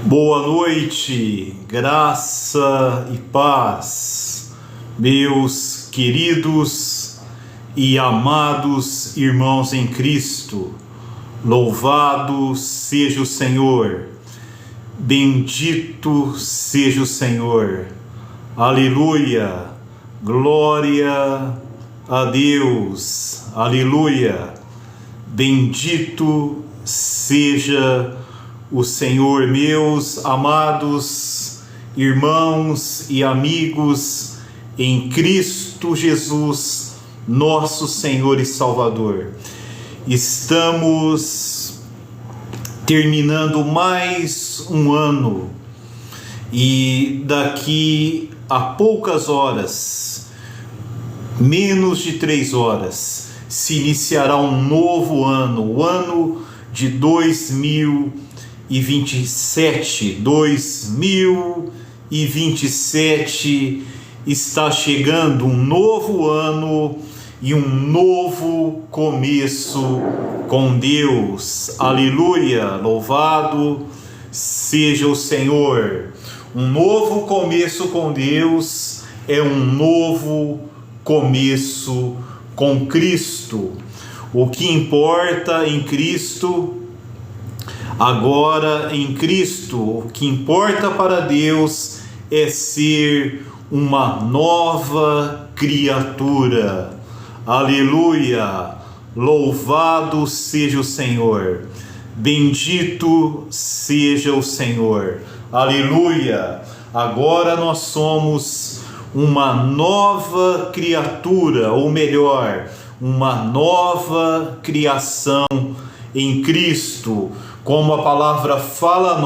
Boa noite, graça e paz, meus queridos e amados irmãos em Cristo. Louvado seja o Senhor, bendito seja o Senhor, aleluia, glória a Deus, aleluia, bendito seja o Senhor, meus amados irmãos e amigos em Cristo Jesus, nosso Senhor e Salvador. Estamos terminando mais um ano e daqui a poucas horas, menos de 3 horas, se iniciará um novo ano, o ano de 2027 está chegando, um novo ano e um novo começo com Deus. Aleluia, louvado seja o Senhor. Um novo começo com Deus é um novo começo com Cristo. O que importa em Cristo, agora em Cristo, o que importa para Deus é ser uma nova criatura. Aleluia! Louvado seja o Senhor. Bendito seja o Senhor. Aleluia! Agora nós somos uma nova criatura, ou melhor, uma nova criação em Cristo. Como a palavra fala a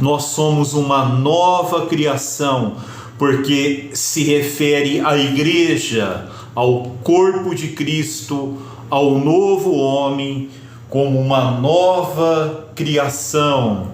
nós somos uma nova criação, porque se refere à igreja, ao corpo de Cristo, ao novo homem, como uma nova criação.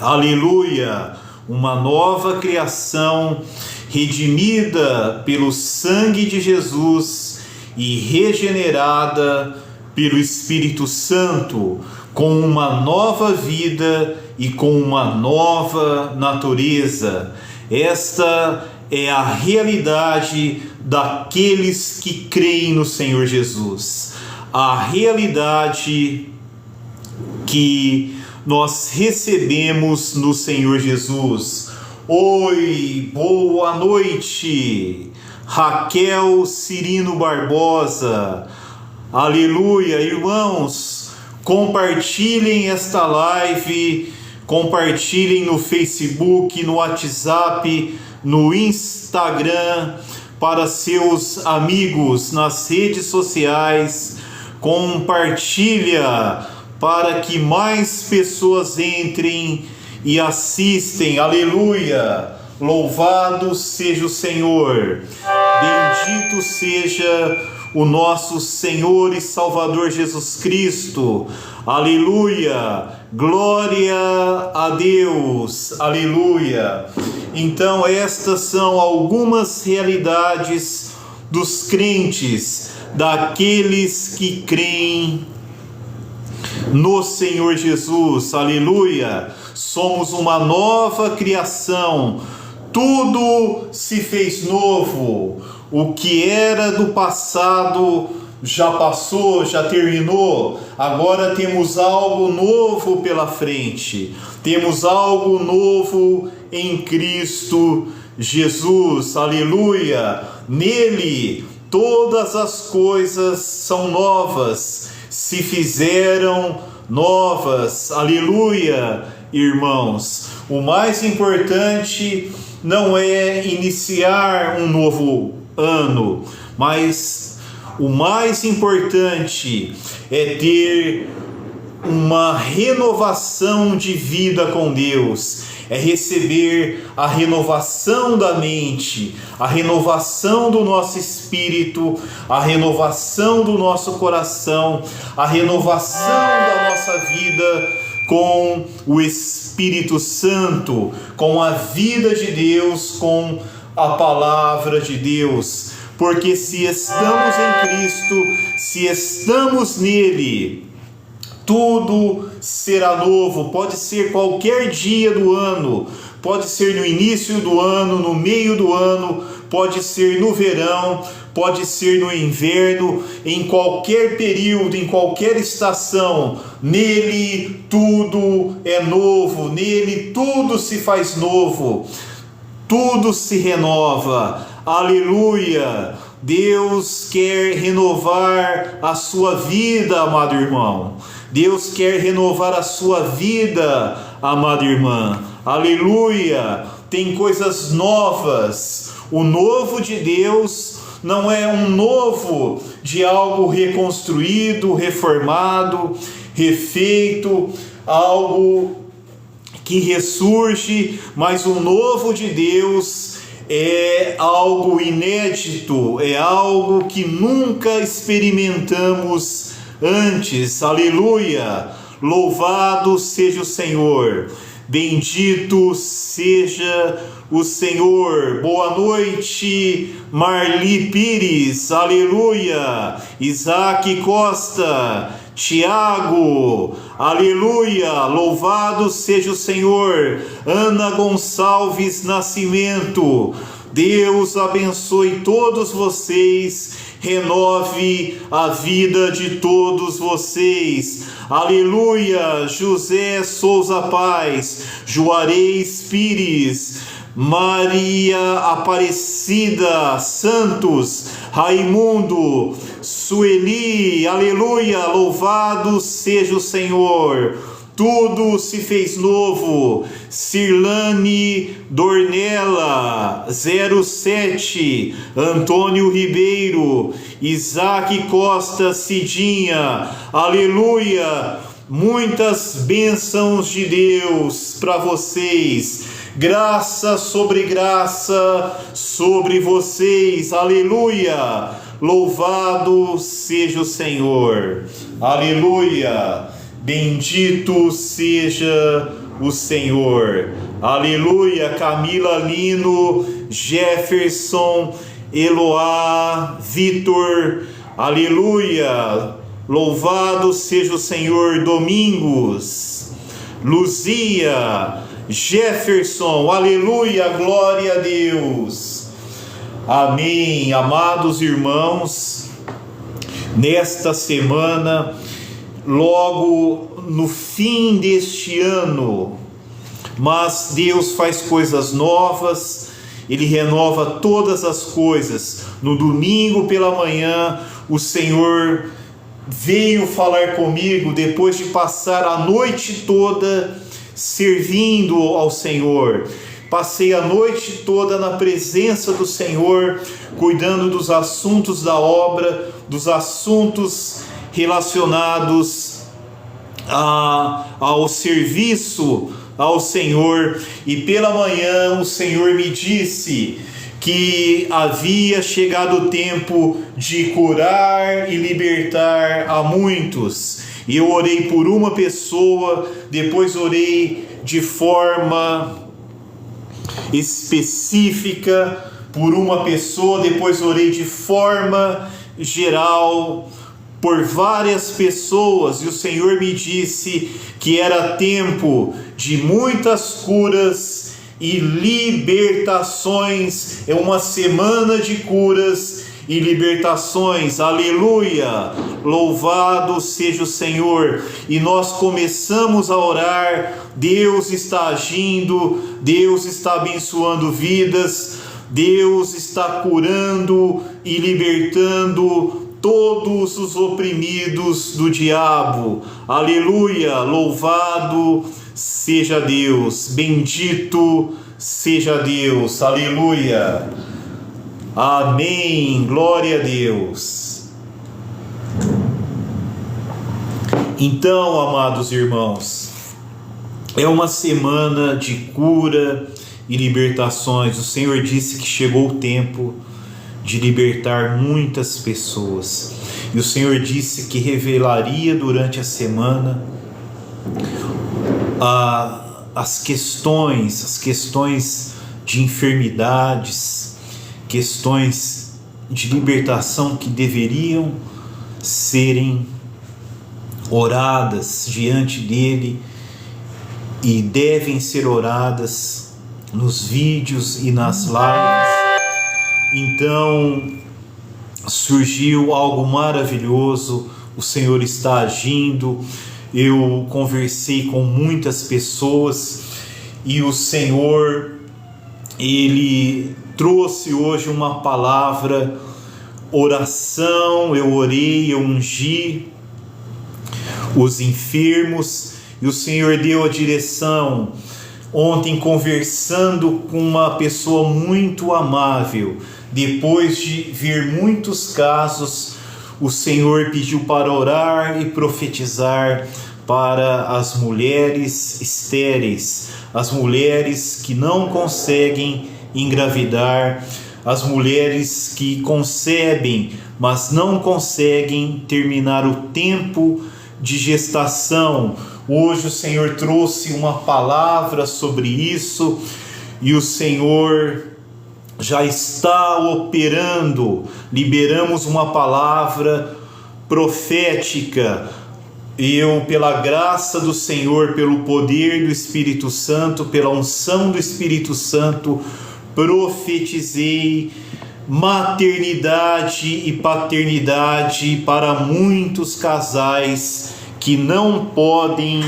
Aleluia! Uma nova criação redimida pelo sangue de Jesus e regenerada pelo Espírito Santo, com uma nova vida e com uma nova natureza. Esta é a realidade daqueles que creem no Senhor Jesus. A realidade que nós recebemos no Senhor Jesus. Oi, boa noite, Raquel Cirino Barbosa. Aleluia, irmãos, compartilhem esta live, compartilhem no Facebook, no WhatsApp, no Instagram, para seus amigos nas redes sociais. Compartilha para que mais pessoas entrem e assistem. Aleluia, louvado seja o Senhor, bendito seja o nosso Senhor e Salvador Jesus Cristo. Aleluia, glória a Deus, aleluia. Então estas são algumas realidades dos crentes, daqueles que creem no Senhor Jesus, aleluia. Somos uma nova criação, tudo se fez novo. O que era do passado já passou, já terminou. Agora temos algo novo pela frente. Temos algo novo em Cristo Jesus. Aleluia! Nele todas as coisas são novas, se fizeram novas. Aleluia, irmãos. O mais importante não é iniciar um novo ano, mas o mais importante é ter uma renovação de vida com Deus, é receber a renovação da mente, a renovação do nosso espírito, a renovação do nosso coração, a renovação da nossa vida com o Espírito Santo, com a vida de Deus, com a palavra de Deus. Porque se estamos em Cristo, se estamos nele, tudo será novo. Pode ser qualquer dia do ano, pode ser no início do ano, no meio do ano, pode ser no verão, pode ser no inverno, em qualquer período, em qualquer estação. Nele tudo é novo, nele tudo se faz novo, tudo se renova. Aleluia! Deus quer renovar a sua vida, amado irmão. Deus quer renovar a sua vida, amada irmã. Aleluia! Tem coisas novas. O novo de Deus não é um novo de algo reconstruído, reformado, refeito, algo que ressurge, mas o novo de Deus é algo inédito, é algo que nunca experimentamos antes. Aleluia! Louvado seja o Senhor, bendito seja o Senhor. Boa noite, Marli Pires, aleluia. Isaac Costa, Tiago, aleluia, louvado seja o Senhor. Ana Gonçalves Nascimento, Deus abençoe todos vocês, renove a vida de todos vocês, aleluia. José Souza Paz, Juarez Pires, Maria Aparecida Santos, Raimundo, Sueli, aleluia, louvado seja o Senhor. Tudo se fez novo. Cirlane Dornella 07, Antônio Ribeiro, Isaac Costa Cidinha, aleluia. Muitas bênçãos de Deus para vocês. Graça sobre vocês, aleluia. Louvado seja o Senhor, aleluia. Bendito seja o Senhor, aleluia. Camila Lino, Jefferson, Eloá, Vitor, aleluia. Louvado seja o Senhor. Domingos, Luzia, Jefferson, aleluia, glória a Deus. Amém. Amados irmãos, nesta semana, logo no fim deste ano, mas Deus faz coisas novas, Ele renova todas as coisas. No domingo pela manhã, o Senhor veio falar comigo depois de passar a noite toda servindo ao Senhor. Passei a noite toda na presença do Senhor, cuidando dos assuntos da obra, dos assuntos relacionados ao serviço ao Senhor. E pela manhã o Senhor me disse que havia chegado o tempo de curar e libertar a muitos. E eu orei por uma pessoa, depois orei de forma específica por uma pessoa, depois orei de forma geral por várias pessoas, e o Senhor me disse que era tempo de muitas curas e libertações. É uma semana de curas e libertações, aleluia, louvado seja o Senhor. E nós começamos a orar, Deus está agindo, Deus está abençoando vidas, Deus está curando e libertando todos os oprimidos do diabo, aleluia, louvado seja Deus, bendito seja Deus, aleluia. Amém, glória a Deus. Então, amados irmãos, é uma semana de cura e libertações. O Senhor disse que chegou o tempo de libertar muitas pessoas. E o Senhor disse que revelaria durante a semana as questões de enfermidades, questões de libertação que deveriam serem oradas diante dele e devem ser oradas nos vídeos e nas lives. Então surgiu algo maravilhoso, o Senhor está agindo. Eu conversei com muitas pessoas e o Senhor, Ele trouxe hoje uma palavra, oração. Eu orei, eu ungi os enfermos e o Senhor deu a direção. Ontem, conversando com uma pessoa muito amável, depois de ver muitos casos, o Senhor pediu para orar e profetizar para as mulheres estéreis, as mulheres que não conseguem engravidar, as mulheres que concebem, mas não conseguem terminar o tempo de gestação. Hoje o Senhor trouxe uma palavra sobre isso e o Senhor já está operando. Liberamos uma palavra profética. Eu, pela graça do Senhor, pelo poder do Espírito Santo, pela unção do Espírito Santo, profetizei maternidade e paternidade para muitos casais que não podem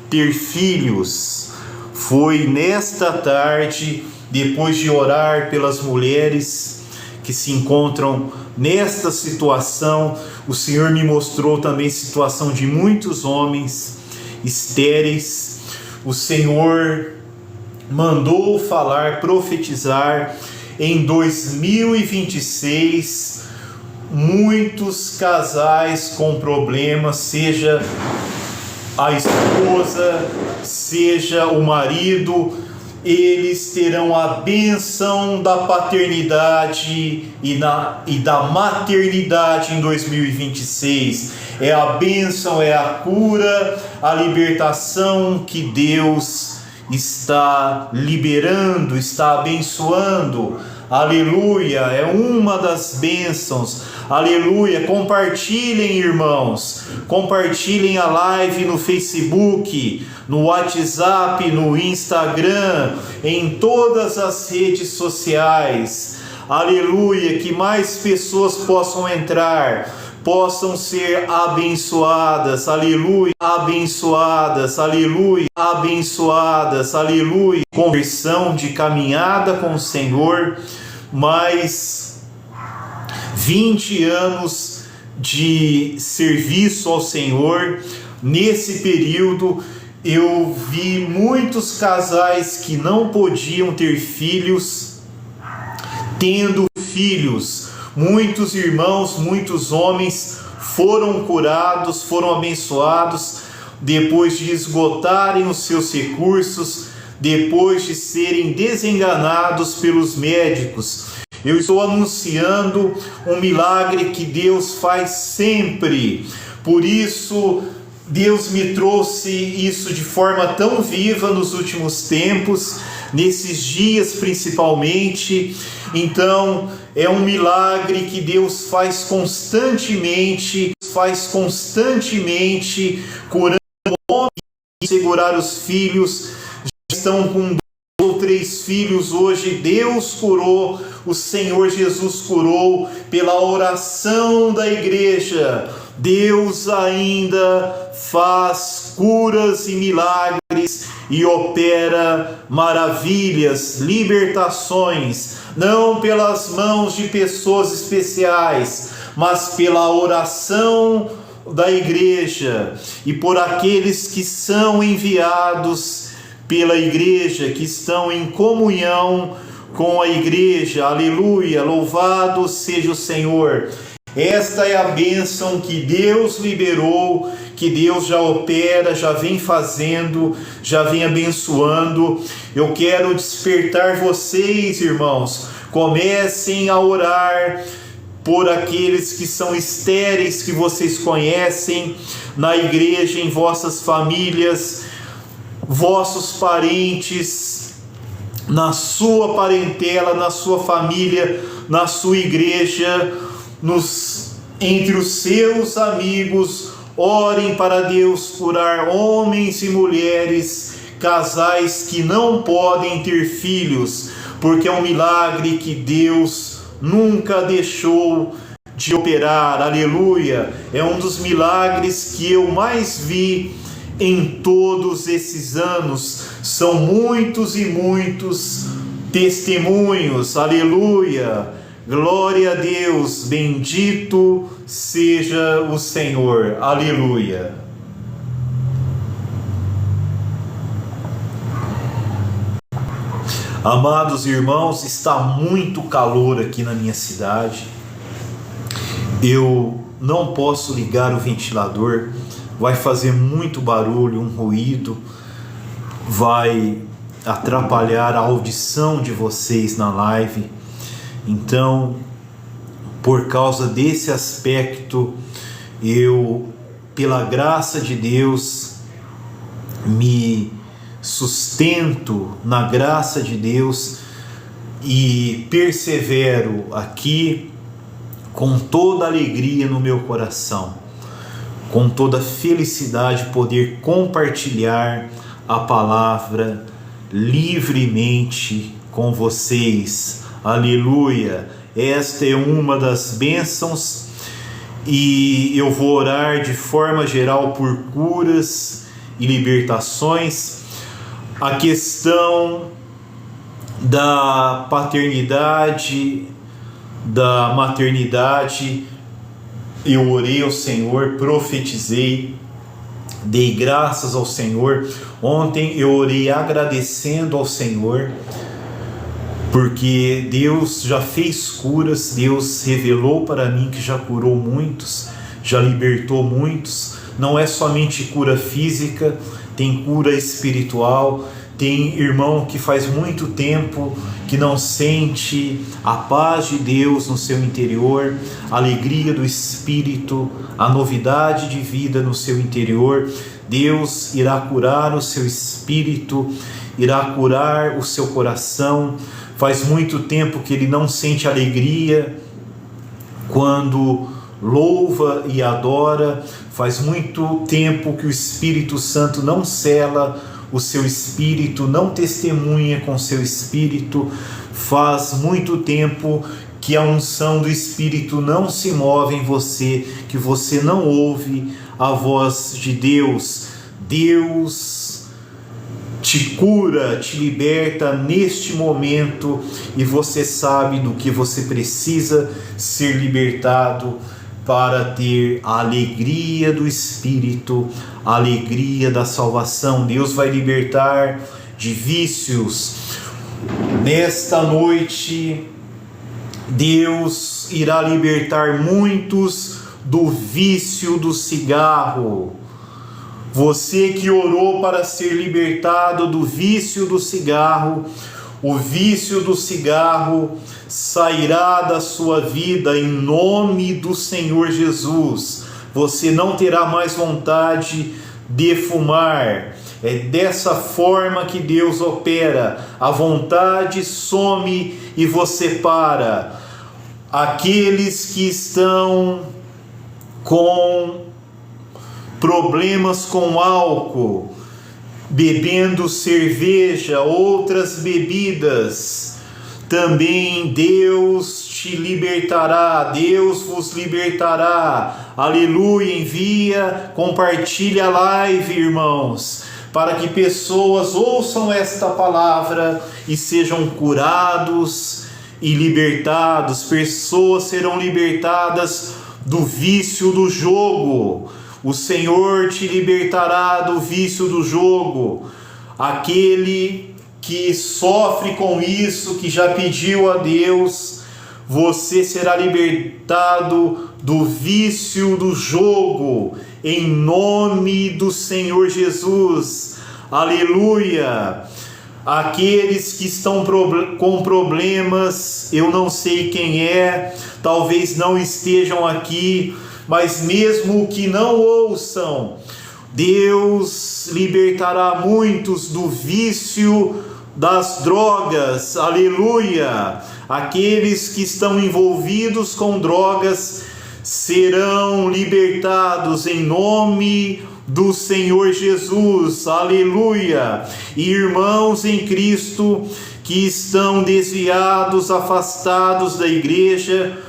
ter filhos. Foi nesta tarde, depois de orar pelas mulheres que se encontram nesta situação, o Senhor me mostrou também a situação de muitos homens estéreis. O Senhor mandou falar, profetizar em 2026, muitos casais com problemas, seja a esposa, seja o marido, eles terão a bênção da paternidade e da maternidade em 2026. É a bênção, é a cura, a libertação que Deus está liberando, está abençoando. Aleluia, é uma das bênçãos. Aleluia, compartilhem, irmãos, compartilhem a live no Facebook, no WhatsApp, no Instagram, em todas as redes sociais. Aleluia, que mais pessoas possam entrar, possam ser abençoadas. Aleluia, abençoadas, aleluia, abençoadas, aleluia. Conversão de caminhada com o Senhor, mais 20 anos de serviço ao Senhor. Nesse período eu vi muitos casais que não podiam ter filhos, tendo filhos. Muitos irmãos, muitos homens foram curados, foram abençoados, depois de esgotarem os seus recursos, depois de serem desenganados pelos médicos. Eu estou anunciando um milagre que Deus faz sempre. Por isso, Deus me trouxe isso de forma tão viva nos últimos tempos, nesses dias principalmente. Então, é um milagre que Deus faz constantemente, curando homens, segurar os filhos. Já estão com 2 ou 3 filhos hoje. Deus curou, o Senhor Jesus curou pela oração da igreja. Deus ainda faz curas e milagres e opera maravilhas, libertações, não pelas mãos de pessoas especiais, mas pela oração da igreja e por aqueles que são enviados pela igreja, que estão em comunhão com a igreja. Aleluia, louvado seja o Senhor. Esta é a bênção que Deus liberou, que Deus já opera, já vem fazendo, já vem abençoando. Eu quero despertar vocês, irmãos, comecem a orar por aqueles que são estéreis, que vocês conhecem na igreja, em vossas famílias, vossos parentes, na sua parentela, na sua família, na sua igreja, entre os seus amigos. Orem para Deus curar homens e mulheres, casais que não podem ter filhos, porque é um milagre que Deus nunca deixou de operar. Aleluia! É um dos milagres que eu mais vi em todos esses anos. São muitos e muitos testemunhos. Aleluia! Glória a Deus, bendito seja o Senhor. Aleluia! Amados irmãos, está muito calor aqui na minha cidade. Eu não posso ligar o ventilador, vai fazer muito barulho, um ruído, vai atrapalhar a audição de vocês na live. Então, por causa desse aspecto, eu, pela graça de Deus, me sustento na graça de Deus e persevero aqui com toda alegria no meu coração, com toda felicidade, poder compartilhar a palavra livremente com vocês. Aleluia! Esta é uma das bênçãos, e eu vou orar de forma geral por curas e libertações. A questão da paternidade, da maternidade, eu orei ao Senhor, profetizei, dei graças ao Senhor. Ontem eu orei agradecendo ao Senhor, porque Deus já fez curas, Deus revelou para mim que já curou muitos, já libertou muitos. Não é somente cura física, tem cura espiritual. Tem irmão que faz muito tempo que não sente a paz de Deus no seu interior, a alegria do Espírito, a novidade de vida no seu interior. Deus irá curar o seu espírito, irá curar o seu coração. Faz muito tempo que ele não sente alegria quando louva e adora. Faz muito tempo que o Espírito Santo não sela o seu espírito, não testemunha com seu espírito. Faz muito tempo que a unção do Espírito não se move em você, que você não ouve a voz de Deus. Deus te cura, te liberta neste momento, e você sabe do que você precisa ser libertado para ter a alegria do Espírito, a alegria da salvação. Deus vai libertar de vícios. Nesta noite, Deus irá libertar muitos do vício do cigarro. Você que orou para ser libertado do vício do cigarro, o vício do cigarro sairá da sua vida em nome do Senhor Jesus. Você não terá mais vontade de fumar. É dessa forma que Deus opera. A vontade some e você para. Aqueles que estão com problemas com álcool, bebendo cerveja, outras bebidas, também Deus te libertará, Deus vos libertará. Aleluia! Envia, compartilha a live, irmãos, para que pessoas ouçam esta palavra e sejam curados e libertados. Pessoas serão libertadas do vício do jogo. O Senhor te libertará do vício do jogo. Aquele que sofre com isso, que já pediu a Deus, você será libertado do vício do jogo, em nome do Senhor Jesus. Aleluia! Aqueles que estão com problemas, eu não sei quem é, talvez não estejam aqui, mas mesmo que não ouçam, Deus libertará muitos do vício das drogas. Aleluia! Aqueles que estão envolvidos com drogas serão libertados em nome do Senhor Jesus, aleluia. E irmãos em Cristo que estão desviados, afastados da igreja,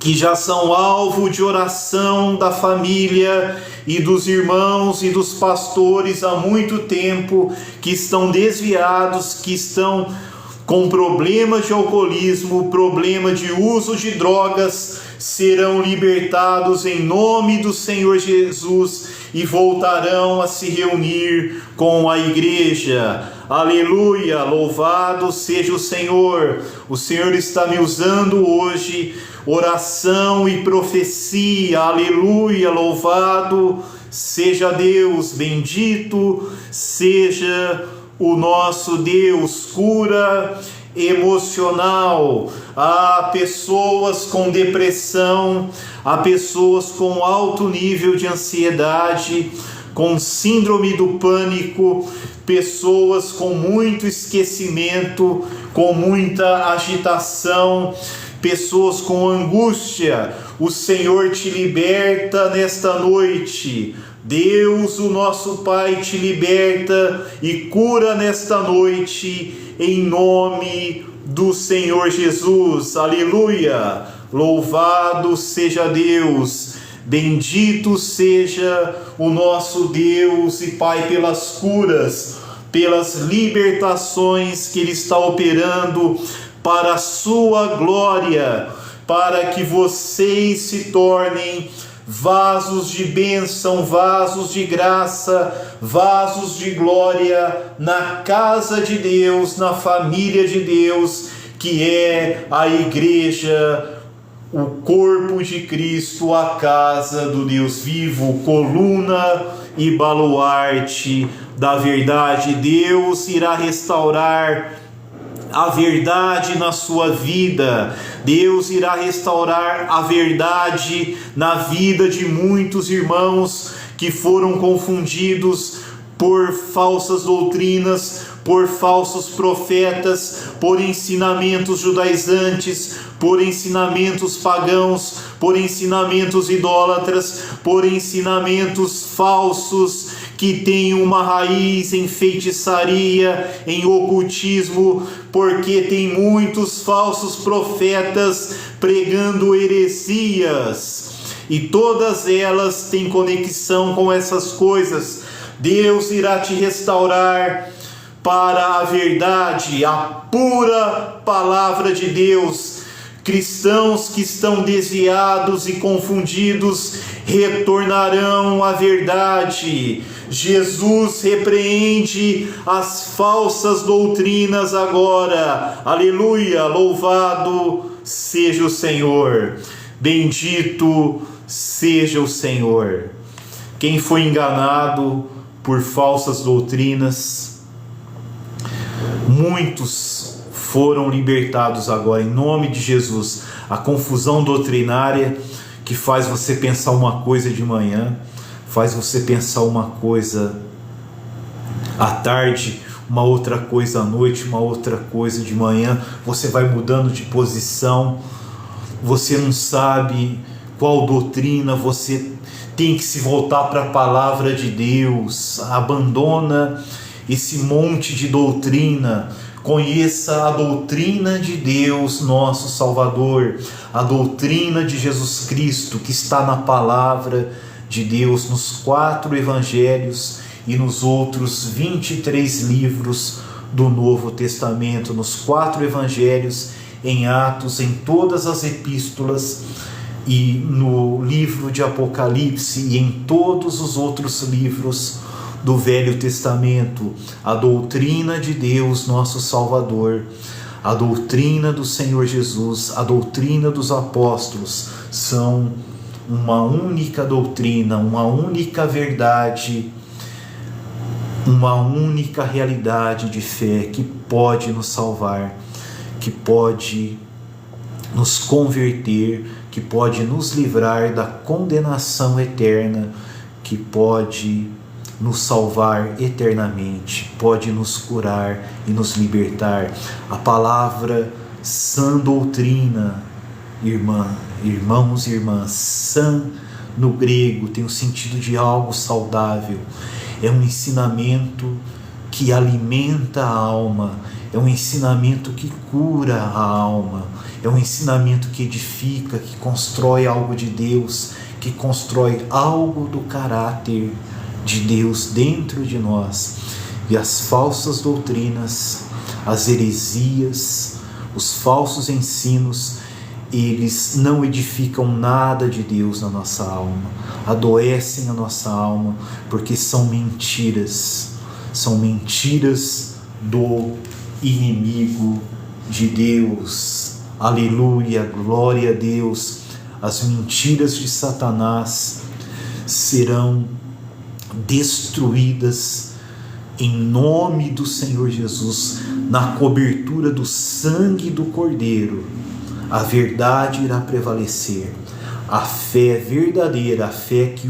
que já são alvo de oração da família e dos irmãos e dos pastores há muito tempo, que estão desviados, que estão com problemas de alcoolismo, problema de uso de drogas, serão libertados em nome do Senhor Jesus e voltarão a se reunir com a igreja. Aleluia, louvado seja o Senhor. O Senhor está me usando hoje, oração e profecia. Aleluia, louvado seja Deus, bendito seja o nosso Deus. Cura emocional. Há pessoas com depressão, há pessoas com alto nível de ansiedade, com síndrome do pânico, pessoas com muito esquecimento, com muita agitação, pessoas com angústia. O Senhor te liberta nesta noite. Deus, o nosso Pai, te liberta e cura nesta noite, em nome do Senhor Jesus. Aleluia! Louvado seja Deus, bendito seja o nosso Deus e Pai pelas curas, pelas libertações que Ele está operando para a sua glória, para que vocês se tornem vasos de bênção, vasos de graça, vasos de glória na casa de Deus, na família de Deus, que é a igreja, o corpo de Cristo, a casa do Deus vivo, coluna e baluarte da verdade. Deus irá restaurar a verdade na sua vida. Deus irá restaurar a verdade na vida de muitos irmãos que foram confundidos por falsas doutrinas, por falsos profetas, por ensinamentos judaizantes, por ensinamentos pagãos, por ensinamentos idólatras, por ensinamentos falsos que têm uma raiz em feitiçaria, em ocultismo, porque tem muitos falsos profetas pregando heresias, e todas elas têm conexão com essas coisas. Deus irá te restaurar para a verdade, a pura palavra de Deus. Cristãos que estão desviados e confundidos retornarão à verdade. Jesus repreende as falsas doutrinas agora. Aleluia, louvado seja o Senhor. Bendito seja o Senhor. Quem foi enganado por falsas doutrinas, muitos foram libertados agora, em nome de Jesus. A confusão doutrinária que faz você pensar uma coisa de manhã, faz você pensar uma coisa à tarde, uma outra coisa à noite, uma outra coisa de manhã, você vai mudando de posição, você não sabe qual doutrina, você tem que se voltar para a palavra de Deus. Abandona esse monte de doutrina, conheça a doutrina de Deus, nosso Salvador, a doutrina de Jesus Cristo, que está na palavra de Deus, nos 4 evangelhos e nos outros 23 livros do Novo Testamento, nos 4 evangelhos, em Atos, em todas as epístolas, e no livro de Apocalipse e em todos os outros livros do Velho Testamento. A doutrina de Deus, nosso Salvador, a doutrina do Senhor Jesus, a doutrina dos apóstolos são uma única doutrina, uma única verdade, uma única realidade de fé que pode nos salvar, que pode nos converter, que pode nos livrar da condenação eterna, que pode nos salvar eternamente, pode nos curar e nos libertar. A palavra sã doutrina irmãos e irmãs. Sã no grego tem o sentido de algo saudável. É um ensinamento que alimenta a alma, é um ensinamento que cura a alma, é um ensinamento que edifica, que constrói algo de Deus, que constrói algo do caráter de Deus dentro de nós. E as falsas doutrinas, as heresias, os falsos ensinos, eles não edificam nada de Deus na nossa alma, adoecem a nossa alma, porque são mentiras do inimigo de Deus. Aleluia, glória a Deus. As mentiras de Satanás serão destruídas em nome do Senhor Jesus, na cobertura do sangue do Cordeiro. A verdade irá prevalecer, a fé verdadeira, a fé que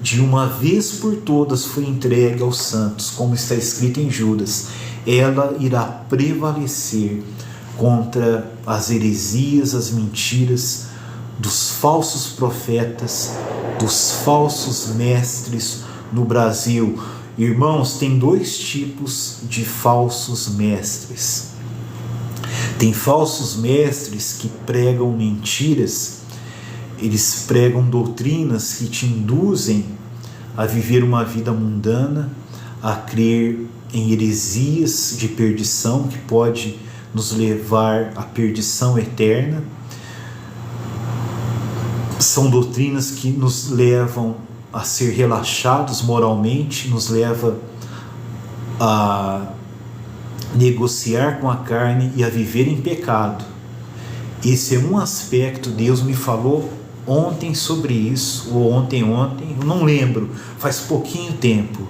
de uma vez por todas foi entregue aos santos, como está escrito em Judas, ela irá prevalecer contra as heresias, as mentiras dos falsos profetas, dos falsos mestres no Brasil. Irmãos, tem dois tipos de falsos mestres. Tem falsos mestres que pregam mentiras, eles pregam doutrinas que te induzem a viver uma vida mundana, a crer em heresias de perdição que pode nos levar à perdição eterna. São doutrinas que nos levam a ser relaxados moralmente, nos leva a negociar com a carne e a viver em pecado. Esse é um aspecto. Deus me falou ontem sobre isso, ou ontem, eu não lembro, faz pouquinho tempo.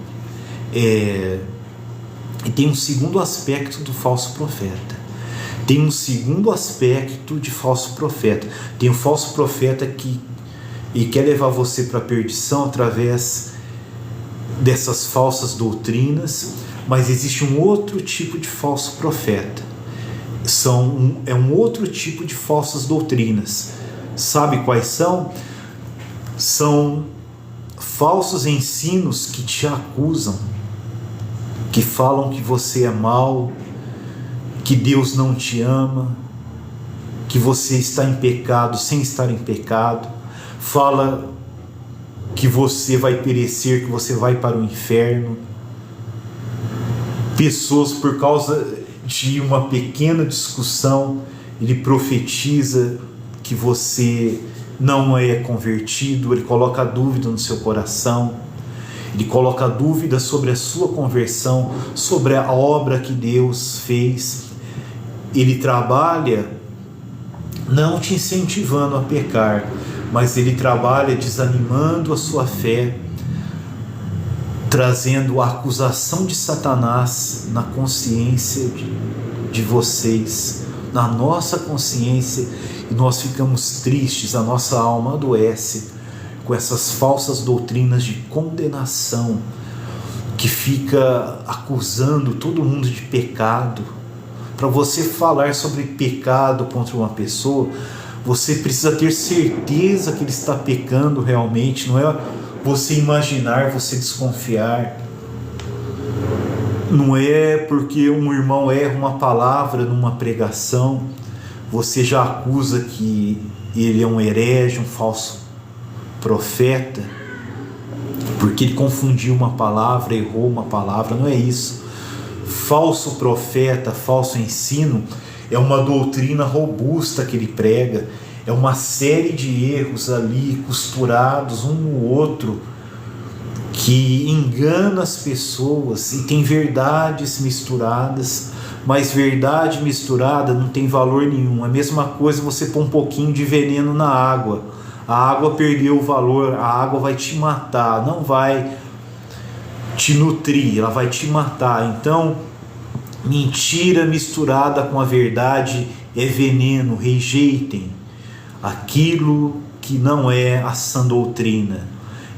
E tem um segundo aspecto do falso profeta. Tem um segundo aspecto de falso profeta. Tem um falso profeta que quer levar você para a perdição através dessas falsas doutrinas, mas existe um outro tipo de falso profeta. É um outro tipo de falsas doutrinas. Sabe quais são? São falsos ensinos que te acusam, que falam que você é mau, que Deus não te ama, que você está em pecado sem estar em pecado. Fala que você vai perecer, que você vai para o inferno. Pessoas, por causa de uma pequena discussão, ele profetiza que você não é convertido, ele coloca dúvida no seu coração, ele coloca dúvida sobre a sua conversão, sobre a obra que Deus fez. Ele trabalha não te incentivando a pecar, mas ele trabalha desanimando a sua fé, trazendo a acusação de Satanás na consciência de vocês, na nossa consciência, e nós ficamos tristes, a nossa alma adoece com essas falsas doutrinas de condenação, que fica acusando todo mundo de pecado. Para você falar sobre pecado contra uma pessoa, você precisa ter certeza que ele está pecando realmente, não é você imaginar, você desconfiar. Não é porque um irmão erra uma palavra numa pregação, você já acusa que ele é um herege, um falso profeta, porque ele confundiu uma palavra, errou uma palavra. Não é isso. Falso profeta, falso ensino é uma doutrina robusta que ele prega, é uma série de erros ali costurados um no outro, que engana as pessoas, e tem verdades misturadas, mas verdade misturada não tem valor nenhum. É a mesma coisa você pôr um pouquinho de veneno na água. A água perdeu o valor, a água vai te matar, não vai te nutrir, ela vai te matar. Então, mentira misturada com a verdade é veneno. Rejeitem aquilo que não é a sã doutrina.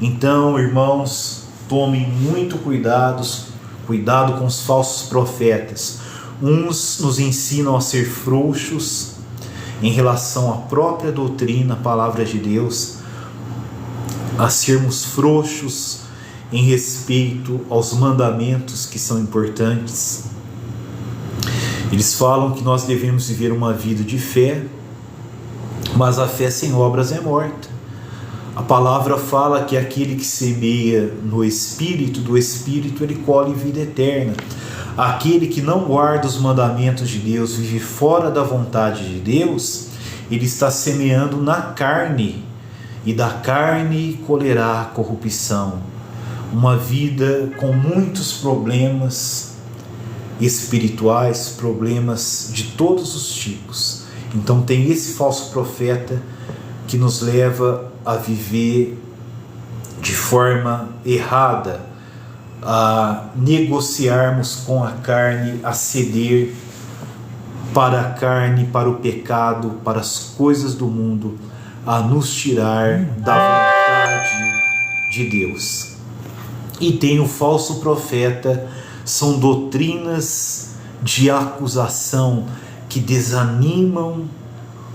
Então, irmãos, tomem muito cuidado com os falsos profetas. Uns nos ensinam a ser frouxos em relação à própria doutrina, a palavra de Deus, a sermos frouxos em respeito aos mandamentos que são importantes. Eles falam que nós devemos viver uma vida de fé, mas a fé sem obras é morta. A palavra fala que aquele que semeia no Espírito, do Espírito ele colhe vida eterna. Aquele que não guarda os mandamentos de Deus, vive fora da vontade de Deus, ele está semeando na carne, e da carne colherá a corrupção. Uma vida com muitos problemas espirituais, problemas de todos os tipos. Então tem esse falso profeta que nos leva a viver de forma errada, a negociarmos com a carne, a ceder para a carne, para o pecado, para as coisas do mundo, a nos tirar da vontade de Deus. E tem o falso profeta, são doutrinas de acusação que desanimam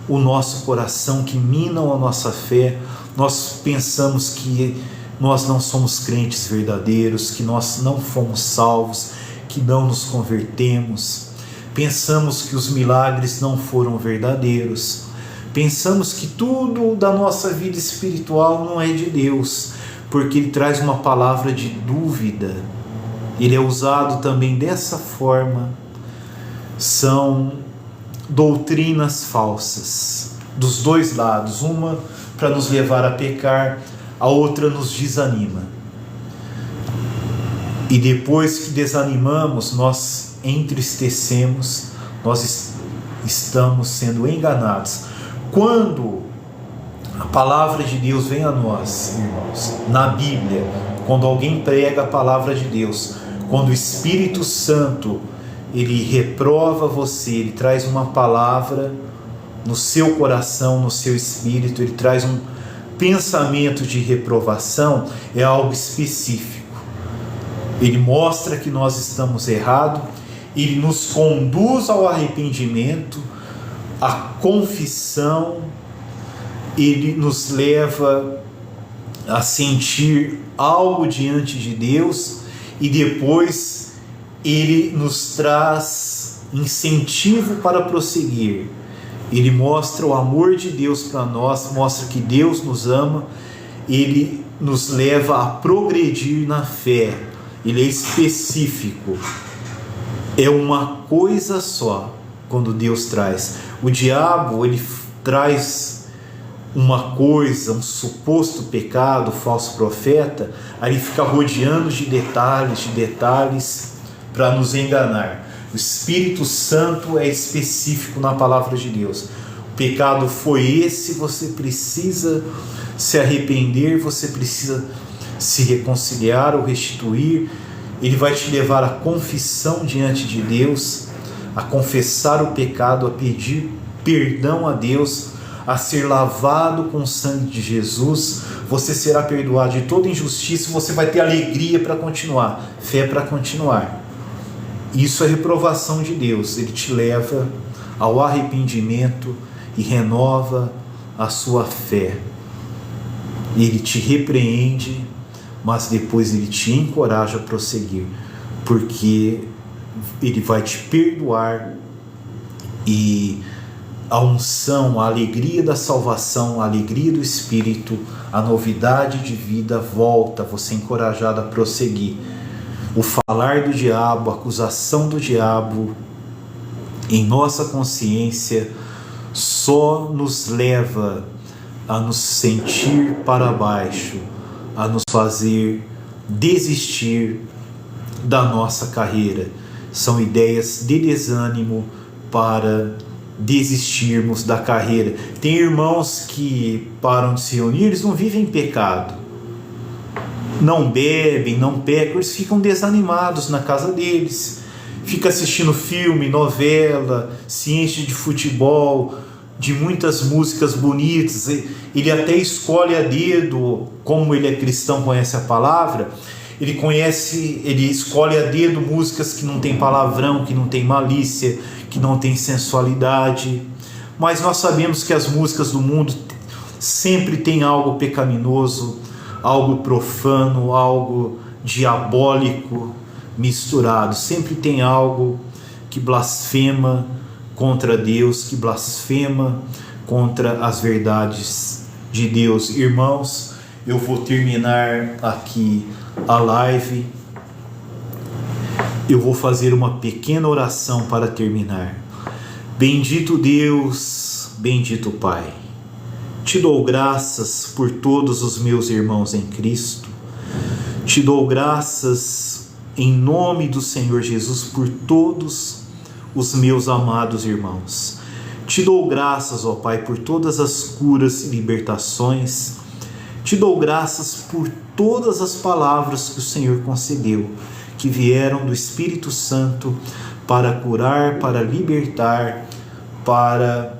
o nosso coração, que minam a nossa fé. Nós pensamos que nós não somos crentes verdadeiros, que nós não fomos salvos, que não nos convertemos. Pensamos que os milagres não foram verdadeiros. Pensamos que tudo da nossa vida espiritual não é de Deus, porque ele traz uma palavra de dúvida. Ele é usado também dessa forma. São doutrinas falsas, dos dois lados, uma para nos levar a pecar, a outra nos desanima. E depois que desanimamos, nós entristecemos, nós estamos sendo enganados. Quando a palavra de Deus vem a nós, irmãos, na Bíblia, quando alguém prega a palavra de Deus, quando o Espírito Santo ele reprova você, ele traz uma palavra no seu coração, no seu espírito, ele traz um pensamento de reprovação, é algo específico. Ele mostra que nós estamos errados, ele nos conduz ao arrependimento, à confissão, ele nos leva a sentir algo diante de Deus e depois ele nos traz incentivo para prosseguir. Ele mostra o amor de Deus para nós, mostra que Deus nos ama, ele nos leva a progredir na fé. Ele é específico, é uma coisa só quando Deus traz. O diabo, ele traz uma coisa, um suposto pecado, falso profeta, aí ele fica rodeando de detalhes para nos enganar. O Espírito Santo é específico na palavra de Deus. O pecado foi esse, você precisa se arrepender, você precisa se reconciliar ou restituir. Ele vai te levar à confissão diante de Deus, a confessar o pecado, a pedir perdão a Deus, a ser lavado com o sangue de Jesus. Você será perdoado de toda injustiça, você vai ter alegria para continuar, fé para continuar. Isso é reprovação de Deus. Ele te leva ao arrependimento e renova a sua fé. Ele te repreende, mas depois ele te encoraja a prosseguir, porque ele vai te perdoar e a unção, a alegria da salvação, a alegria do Espírito, a novidade de vida volta, você é encorajado a prosseguir. O falar do diabo, a acusação do diabo em nossa consciência só nos leva a nos sentir para baixo, a nos fazer desistir da nossa carreira. São ideias de desânimo para desistirmos da carreira. Tem irmãos que param de se reunir, eles não vivem em pecado, não bebem, não pecam, eles ficam desanimados na casa deles, fica assistindo filme, novela, se enche de futebol, de muitas músicas bonitas, ele até escolhe a dedo, como ele é cristão, conhece a palavra, Ele conhece, ele escolhe a dedo músicas que não tem palavrão, que não tem malícia, que não tem sensualidade. Mas nós sabemos que as músicas do mundo sempre tem algo pecaminoso, algo profano, algo diabólico misturado. Sempre tem algo que blasfema contra Deus, que blasfema contra as verdades de Deus. Irmãos, eu vou terminar aqui a live. Eu vou fazer uma pequena oração para terminar. Bendito Deus, bendito Pai, te dou graças por todos os meus irmãos em Cristo. Te dou graças em nome do Senhor Jesus por todos os meus amados irmãos. Te dou graças, ó Pai, por todas as curas e libertações. Te dou graças por todas as palavras que o Senhor concedeu, que vieram do Espírito Santo para curar, para libertar, para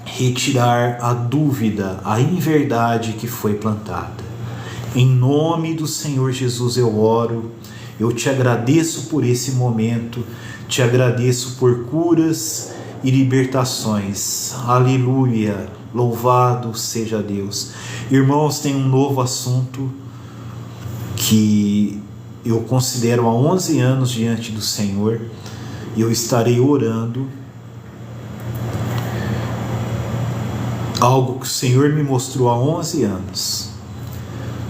retirar a dúvida, a inverdade que foi plantada. Em nome do Senhor Jesus eu oro, eu te agradeço por esse momento, te agradeço por curas e libertações. Aleluia, louvado seja Deus. Irmãos, tem um novo assunto que eu considero há 11 anos diante do Senhor, e eu estarei orando. Algo que o Senhor me mostrou há 11 anos.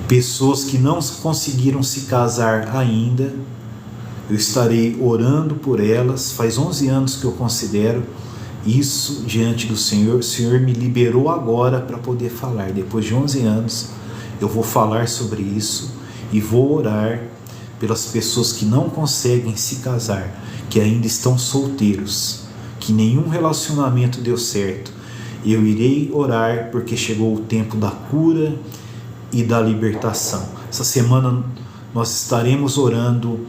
Pessoas que não conseguiram se casar ainda, eu estarei orando por elas. Faz 11 anos que eu considero isso diante do Senhor. O Senhor me liberou agora para poder falar. Depois de 11 anos, eu vou falar sobre isso e vou orar pelas pessoas que não conseguem se casar, que ainda estão solteiros, que nenhum relacionamento deu certo. Eu irei orar porque chegou o tempo da cura e da libertação. Essa semana nós estaremos orando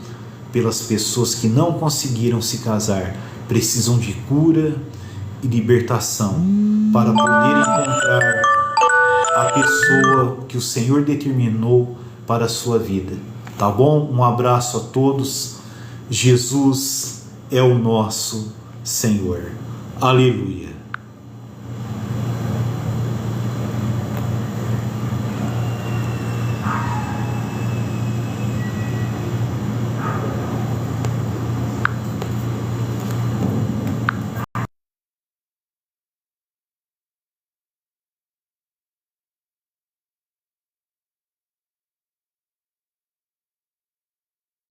pelas pessoas que não conseguiram se casar, precisam de cura e libertação para poder encontrar a pessoa que o Senhor determinou para a sua vida. Tá bom? Um abraço a todos. Jesus é o nosso Senhor. Aleluia.